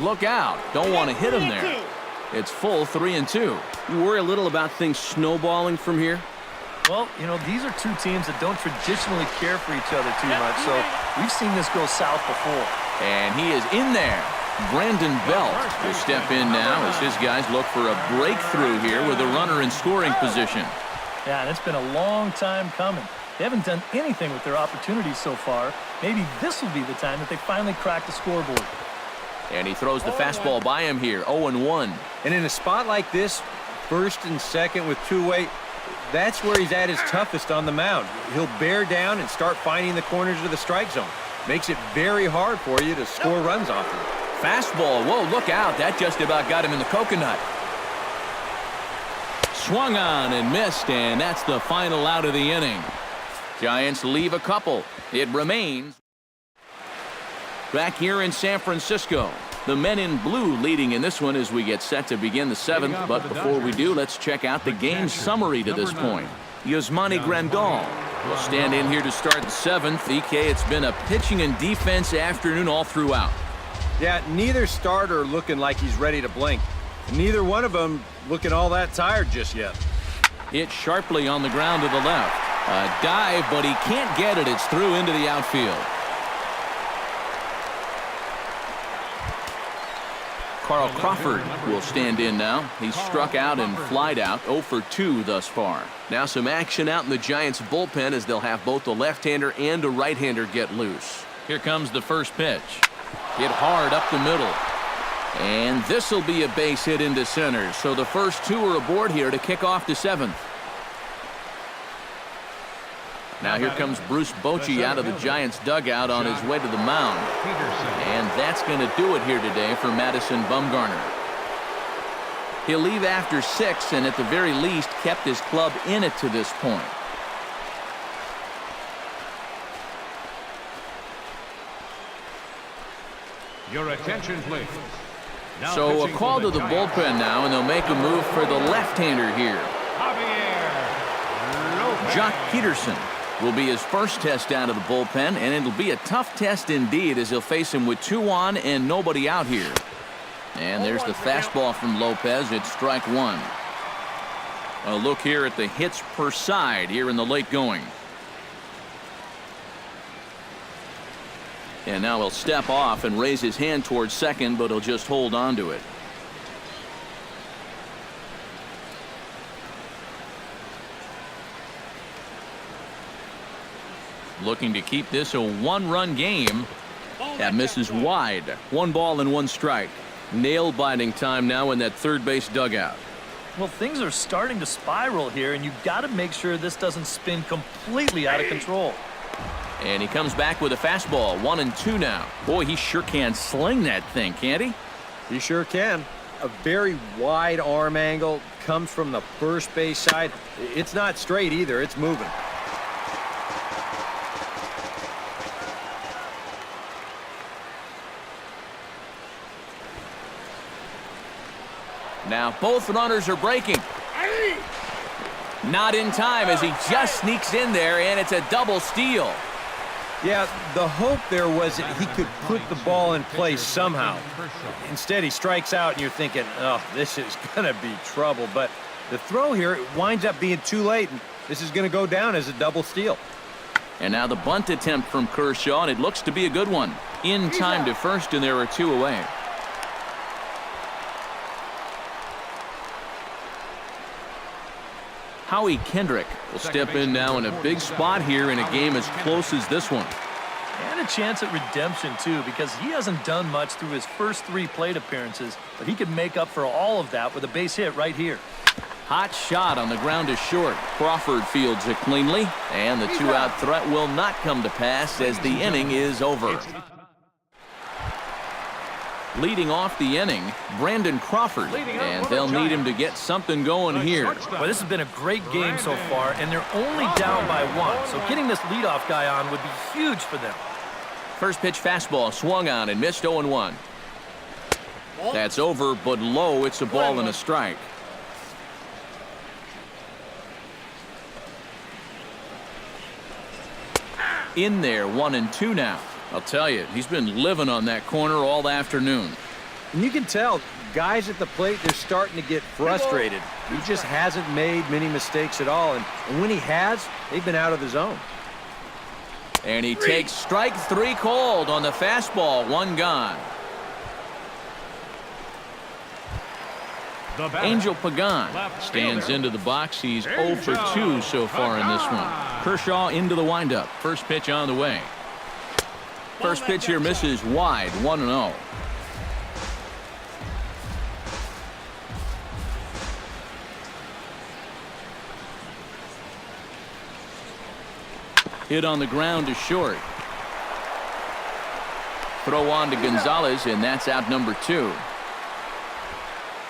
Look out. Don't want to hit him there. It's full 3-2. You worry a little about things snowballing from here? Well, you know, these are two teams that don't traditionally care for each other too much, so we've seen this go south before. And he is in there. Brandon Belt will step in now as his guys look for a breakthrough here with a runner in scoring position. Yeah, and it's been a long time coming. They haven't done anything with their opportunities so far. Maybe this will be the time that they finally crack the scoreboard. And he throws the fastball by him here, 0-1. And in a spot like this, first and second with two-way, that's where he's at his toughest on the mound. He'll bear down and start finding the corners of the strike zone. Makes it very hard for you to score runs off him. Fastball, whoa, look out. That just about got him in the coconut. Swung on and missed, and that's the final out of the inning. Giants leave a couple. It remains. Back here in San Francisco, the men in blue leading in this one as we get set to begin the seventh. But before we do, let's check out the game summary to this point. Yasmani Grandal will stand in here to start the seventh. EK, it's been a pitching and defense afternoon all throughout. Yeah, neither starter looking like he's ready to blink. Neither one of them looking all that tired just yet. Hit sharply on the ground to the left. A dive, but he can't get it. It's through into the outfield. Carl Crawford will stand in now. He's struck out and flied out, 0 for 2 thus far. Now some action out in the Giants bullpen as they'll have both a left-hander and a right-hander get loose. Here comes the first pitch. Hit hard up the middle. And this will be a base hit into center. So the first two are aboard here to kick off the seventh. Now here comes Bruce Bochy out of the Giants dugout on his way to the mound. And that's going to do it here today for Madison Bumgarner. He'll leave after 6 and at the very least kept his club in it to this point. Your attention, please. So a call to the bullpen now, and they'll make a move for the left-hander here. Jock Peterson will be his first test out of the bullpen, and it'll be a tough test indeed as he'll face him with 2 on and nobody out here. And there's the fastball from Lopez. It's strike 1. A look here at the hits per side here in the late going. And now he'll step off and raise his hand towards second, but he'll just hold on to it. Looking to keep this a 1-run game. That misses wide. 1 ball and 1 strike. Nail-biting time now in that third base dugout. Well, things are starting to spiral here, and you've got to make sure this doesn't spin completely out of control. And he comes back with a fastball. 1-2 now. Boy, he sure can sling that thing, can't he? He sure can. A very wide arm angle. Comes from the first base side. It's not straight either. It's moving. Now both runners are breaking. Not in time as he just sneaks in there, and it's a double steal. Yeah, the hope there was that he could put the ball in place somehow. Instead, he strikes out, and you're thinking, oh, this is going to be trouble. But the throw here winds up being too late, and this is going to go down as a double steal. And now the bunt attempt from Kershaw, and it looks to be a good one. In time to first, and there are 2 away. Howie Kendrick will step in now in a big spot here in a game as close as this one. And a chance at redemption, too, because he hasn't done much through his first 3 plate appearances, but he can make up for all of that with a base hit right here. Hot shot on the ground to short. Crawford fields it cleanly, and the 2-out threat will not come to pass as the inning is over. Leading off the inning, Brandon Crawford, and they'll need him to get something going here. Well, this has been a great game so far, and they're only down by 1, so getting this leadoff guy on would be huge for them. First pitch fastball swung on and missed 0-1. That's over, but low. It's a ball and a strike. In there, 1-2 now. I'll tell you, he's been living on that corner all afternoon. And you can tell, guys at the plate, they're starting to get frustrated. He just hasn't made many mistakes at all, and when he has, they've been out of the zone. And he takes strike 3 called on the fastball, 1 gone. Angel Pagan stands into the box. He's 0 for 2 so far in this one. Kershaw into the windup. First pitch on the way. First pitch here misses wide, 1-0. Hit on the ground to short. Throw on to Gonzalez, and that's out number 2.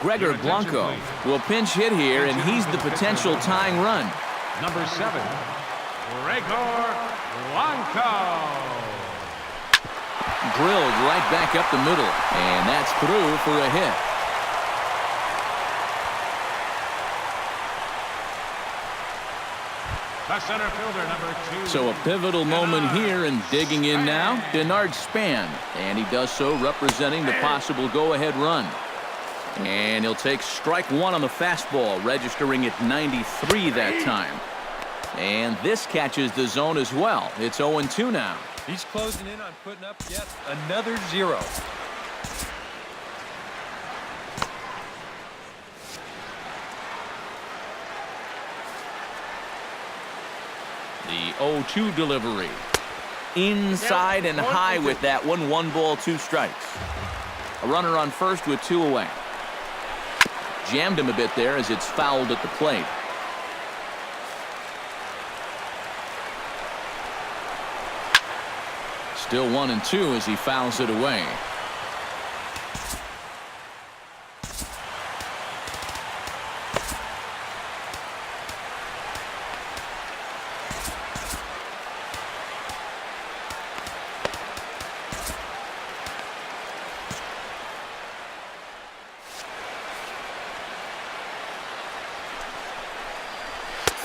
Gregor Blanco will pinch hit here, and he's the potential tying run. Number 7, Gregor Blanco. Drilled right back up the middle, and that's through for a hit. The center fielder, number 2. So a pivotal moment here, and digging in now, Denard Span. And he does so representing the possible go-ahead run. And he'll take strike 1 on the fastball, registering at 93 that time. And this catches the zone as well. It's 0-2 now. He's closing in on putting up yet another 0. The 0-2 delivery. Inside and high with that one. 1 ball, 2 strikes. A runner on first with 2 away. Jammed him a bit there as it's fouled at the plate. Still 1-2 as he fouls it away.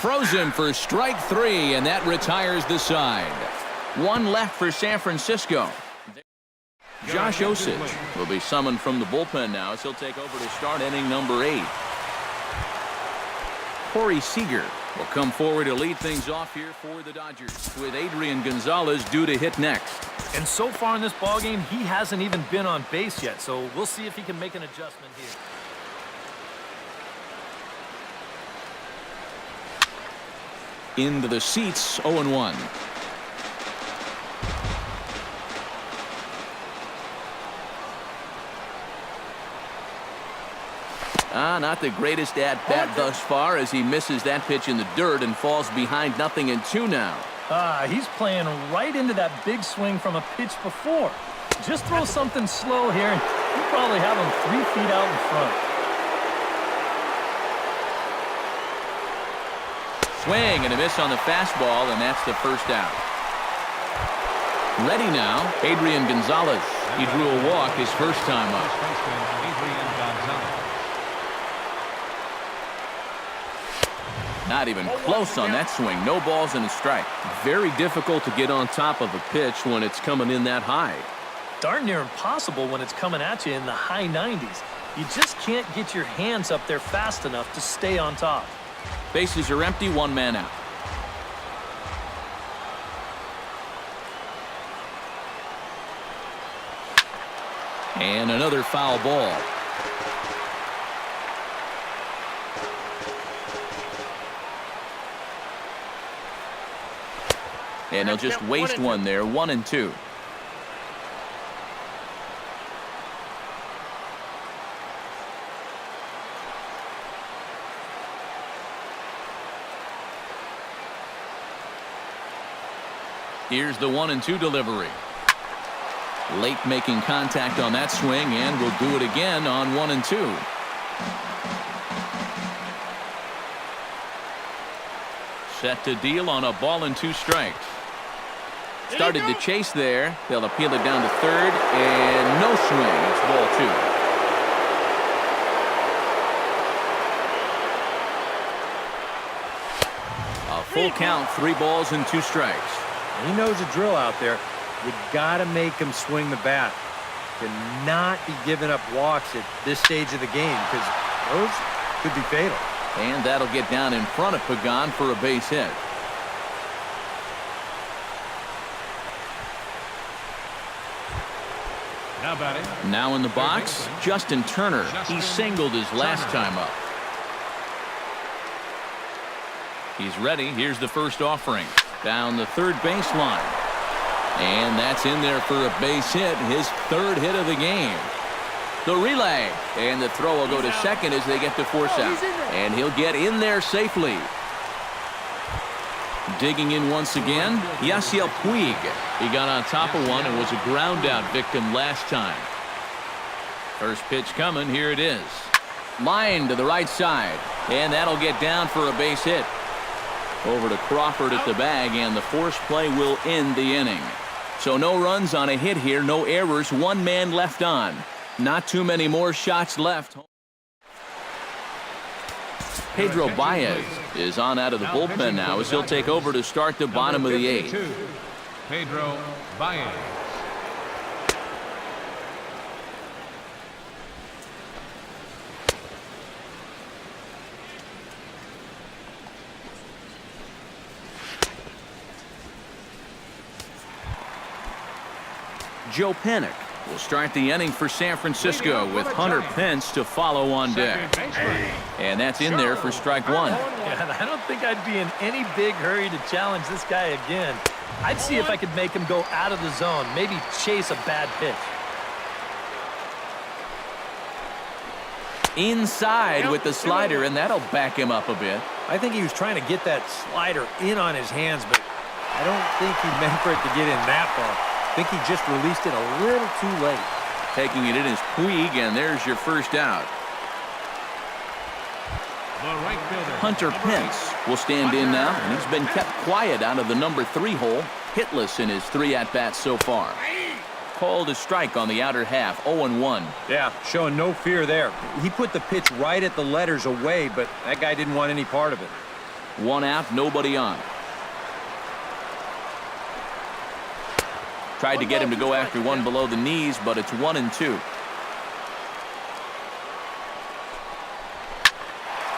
Throws him for strike 3, and that retires the side. 1 left for San Francisco. Josh Osich will be summoned from the bullpen now as he'll take over to start inning number 8. Corey Seager will come forward to lead things off here for the Dodgers, with Adrian Gonzalez due to hit next. And so far in this ballgame, he hasn't even been on base yet, so we'll see if he can make an adjustment here. Into the seats, 0-1. Not the greatest at-bat thus far as he misses that pitch in the dirt and falls behind 0-2 now. He's playing right into that big swing from a pitch before. Just throw something slow here, and you probably have him 3 feet out in front. Swing and a miss on the fastball, and that's the first out. Ready now, Adrian Gonzalez. He drew a walk his first time up. Not even close on that swing. No balls and a strike. Very difficult to get on top of a pitch when it's coming in that high. Darn near impossible when it's coming at you in the high 90s. You just can't get your hands up there fast enough to stay on top. Bases are empty, 1 man out. And another foul ball. And they'll just waste one there, 1-2. Here's the 1-2 delivery. Late making contact on that swing, and will do it again on 1-2. Set to deal on a ball and 2 strikes. Started to chase there. They'll appeal it down to third, and no swing. It's ball 2. A full count, 3 balls and 2 strikes. He knows the drill out there. You got to make him swing the bat. to not be giving up walks at this stage of the game because those could be fatal. And that'll get down in front of Pagan for a base hit. Now batting. Now in the box, Justin Turner. He singled his last time up. He's ready. Here's the first offering. Down the third baseline. And that's in there for a base hit. His third hit of the game. The relay. And the throw will go to second as they get to force out. And he'll get in there safely. Digging in once again, Yasiel Puig. He got on top of one and was a ground out victim last time. First pitch coming. Here it is. Line to the right side. And that'll get down for a base hit. Over to Crawford at the bag, and the force play will end the inning. So no runs on a hit here, no errors, one man left on. Not too many more shots left. Pedro Baez is on out of the bullpen now as he'll take over to start the bottom of the eighth. Pedro Baez. Joe Panik will start the inning for San Francisco with Hunter Pence to follow on deck. And that's in there for strike one. Yeah, and I don't think I'd be in any big hurry to challenge this guy again. I'd see if I could make him go out of the zone, maybe chase a bad pitch. Inside with the slider, and that'll back him up a bit. I think he was trying to get that slider in on his hands, but I don't think he meant for it to get in that far. I think he just released it a little too late. Taking it in is Puig, and there's your first out. The right fielder, Hunter Pence will stand in now, and he's been kept quiet out of the number 3 hole, hitless in his 3 at-bats so far. Called a strike on the outer half, 0-1. Yeah, showing no fear there. He put the pitch right at the letters away, but that guy didn't want any part of it. 1 out, nobody on. Tried to get him to go after one below the knees, but it's 1-2.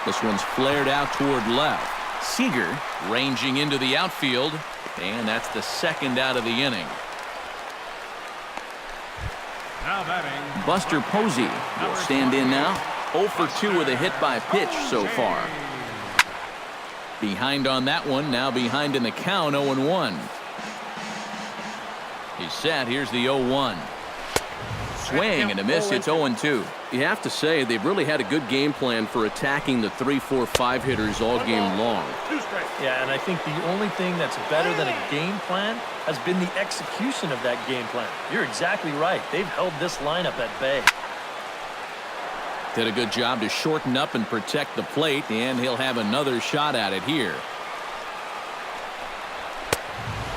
This one's flared out toward left. Seager ranging into the outfield, and that's the second out of the inning. now batting. Buster Posey will stand in now. 0 for 2 with a hit by pitch so far. Behind on that one, now behind in the count, 0-1. He's set. Here's the 0-1. Swing and a miss. It's 0-2. You have to say they've really had a good game plan for attacking the 3, 4, 5 hitters all game long. Yeah, and I think the only thing that's better than a game plan has been the execution of that game plan. You're exactly right. They've held this lineup at bay. Did a good job to shorten up and protect the plate, and he'll have another shot at it here.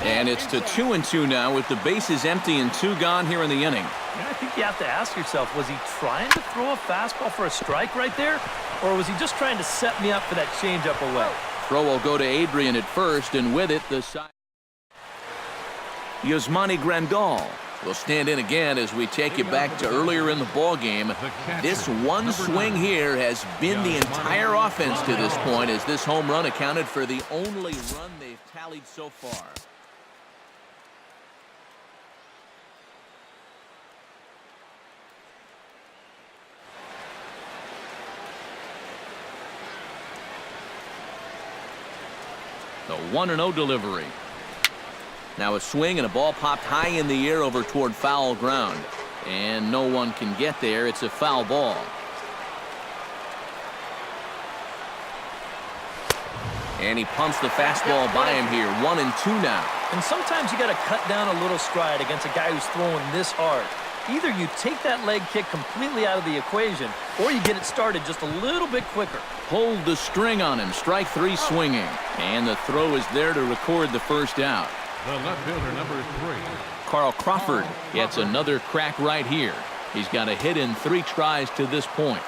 And it's to 2-2 now with the bases empty and 2 gone here in the inning. I think you have to ask yourself, was he trying to throw a fastball for a strike right there? Or was he just trying to set me up for that changeup away? Throw will go to Adrian at first, and with it, the side. Yasmani Grandal will stand in again as we take you back to earlier in the ball game. This one swing here has been the entire offense to this point, as this home run accounted for the only run they've tallied so far. The 1-0 delivery. Now a swing and a ball popped high in the air over toward foul ground. And no one can get there. It's a foul ball. And he pumps the fastball by him here. 1-2 now. And sometimes you got to cut down a little stride against a guy who's throwing this hard. Either you take that leg kick completely out of the equation, or you get it started just a little bit quicker. Pulled the string on him. Strike 3 swinging. And the throw is there to record the first out. The left fielder, number 3. Carl Crawford gets another crack right here. He's got a hit in 3 tries to this point.